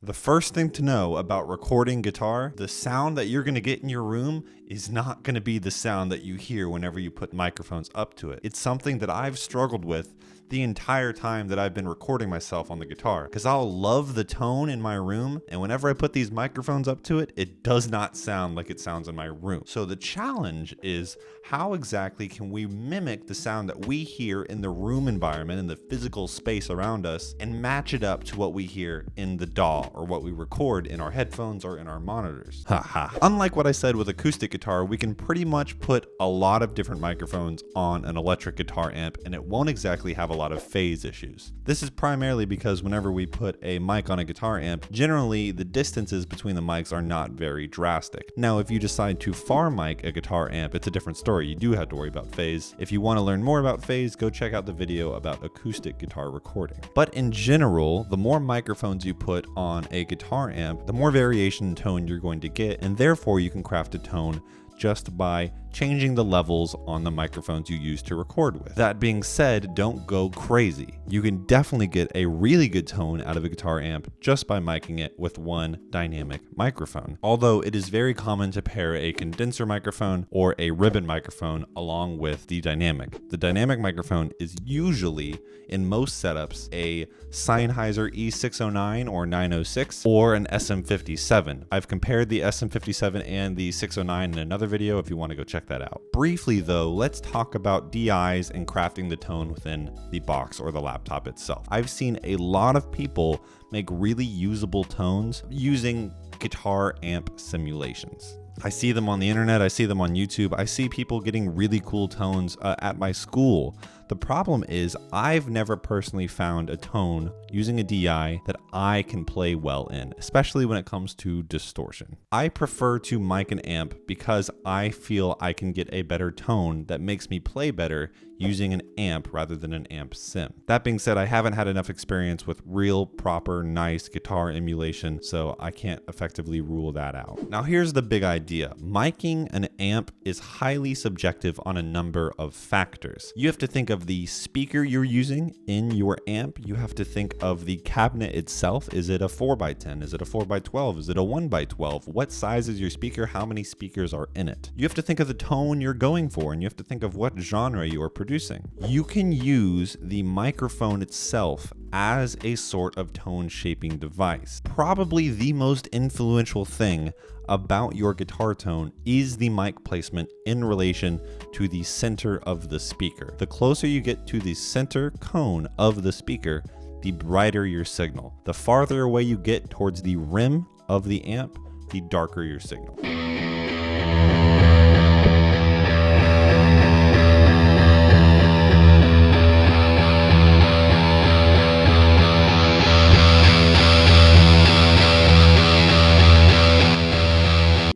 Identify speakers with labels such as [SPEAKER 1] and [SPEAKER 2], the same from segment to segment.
[SPEAKER 1] The first thing to know about recording guitar, the sound that you're going to get in your room is not going to be the sound that you hear whenever you put microphones up to it. It's something that I've struggled with the entire time that I've been recording myself on the guitar, because I'll love the tone in my room, and whenever I put these microphones up to it, it does not sound like it sounds in my room. So the challenge is, how exactly can we mimic the sound that we hear in the room environment, in the physical space around us, and match it up to what we hear in the DAW or what we record in our headphones or in our monitors? Haha. Unlike what I said with acoustic guitar, we can pretty much put a lot of different microphones on an electric guitar amp and it won't exactly have a lot of phase issues. This is primarily because whenever we put a mic on a guitar amp, generally the distances between the mics are not very drastic. Now, if you decide to far mic a guitar amp, it's a different story. You do have to worry about phase. If you want to learn more about phase, go check out the video about acoustic guitar recording. But in general, the more microphones you put on a guitar amp, the more variation in tone you're going to get, and therefore you can craft a tone just by changing the levels on the microphones you use to record with. That being said, don't go crazy. You can definitely get a really good tone out of a guitar amp just by miking it with one dynamic microphone. Although it is very common to pair a condenser microphone or a ribbon microphone along with the dynamic. The dynamic microphone is usually, in most setups, a Sennheiser E609 or 906 or an SM57. I've compared the SM57 and the 609 in another video if you want to go check that out. Briefly though, let's talk about DIs and crafting the tone within the box or the laptop itself. I've seen a lot of people make really usable tones using guitar amp simulations. I see them on the internet, I see them on YouTube, I see people getting really cool tones at my school. The problem is I've never personally found a tone using a DI that I can play well in, especially when it comes to distortion. I prefer to mic an amp because I feel I can get a better tone that makes me play better using an amp rather than an amp sim. That being said, I haven't had enough experience with real, proper, nice guitar emulation, so I can't effectively rule that out. Now here's the big idea. Miking an amp is highly subjective on a number of factors. You have to think of the speaker you're using in your amp. You have to think of the cabinet itself. Is it a 4x10? Is it a 4x12? Is it a 1x12? What size is your speaker? How many speakers are in it? You have to think of the tone you're going for, and you have to think of what genre you are producing. You can use the microphone itself as a sort of tone shaping device. Probably the most influential thing about your guitar tone is the mic placement in relation to the center of the speaker. The closer you get to the center cone of the speaker, the brighter your signal. The farther away you get towards the rim of the amp, the darker your signal.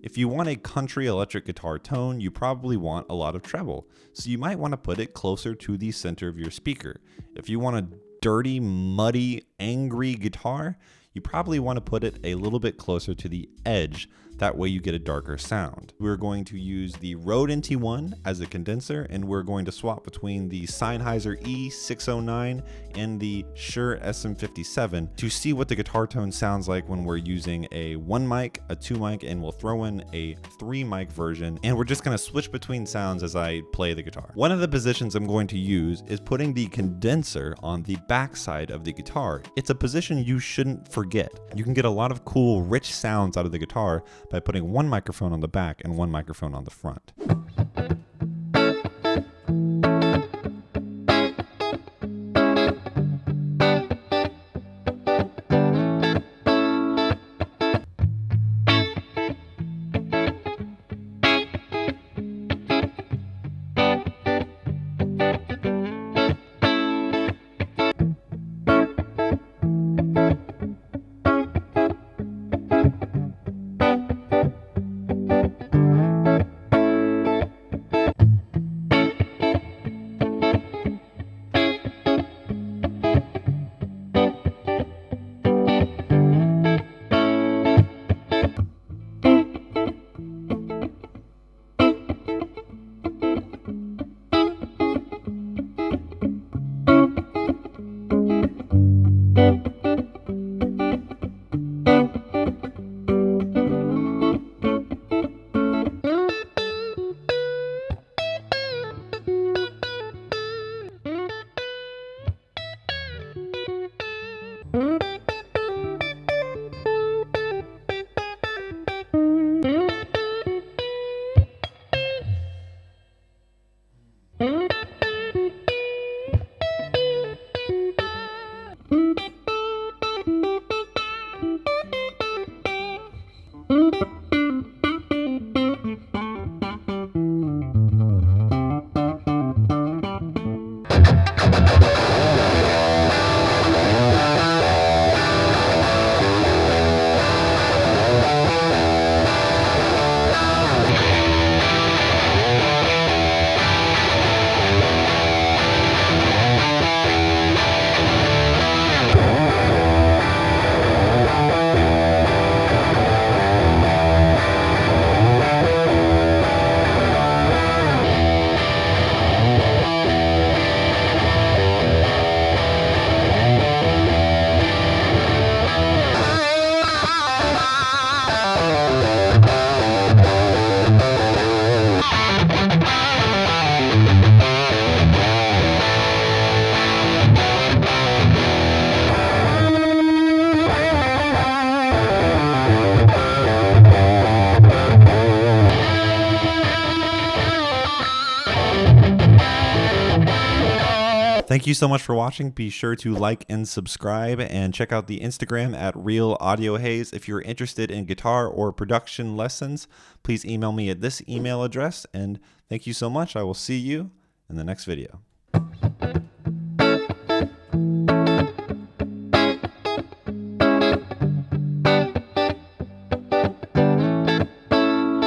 [SPEAKER 1] If you want a country electric guitar tone, you probably want a lot of treble, so you might want to put it closer to the center of your speaker. If you want a dirty, muddy, angry guitar, you probably want to put it a little bit closer to the edge. That way you get a darker sound. We're going to use the Rode NT1 as a condenser, and we're going to swap between the Sennheiser E609 and the Shure SM57 to see what the guitar tone sounds like when we're using a 1 mic, a 2 mic, and we'll throw in a 3 mic version, and we're just going to switch between sounds as I play the guitar. One of the positions I'm going to use is putting the condenser on the back side of the guitar. It's a position you shouldn't forget. You can get a lot of cool, rich sounds out of the guitar by putting one microphone on the back and one microphone on the front. Thank you so much for watching. Be sure to like and subscribe, and check out the Instagram at Real AudioHaze. If you're interested in guitar or production lessons, please email me at this email address. And thank you so much. I will see you in the next video.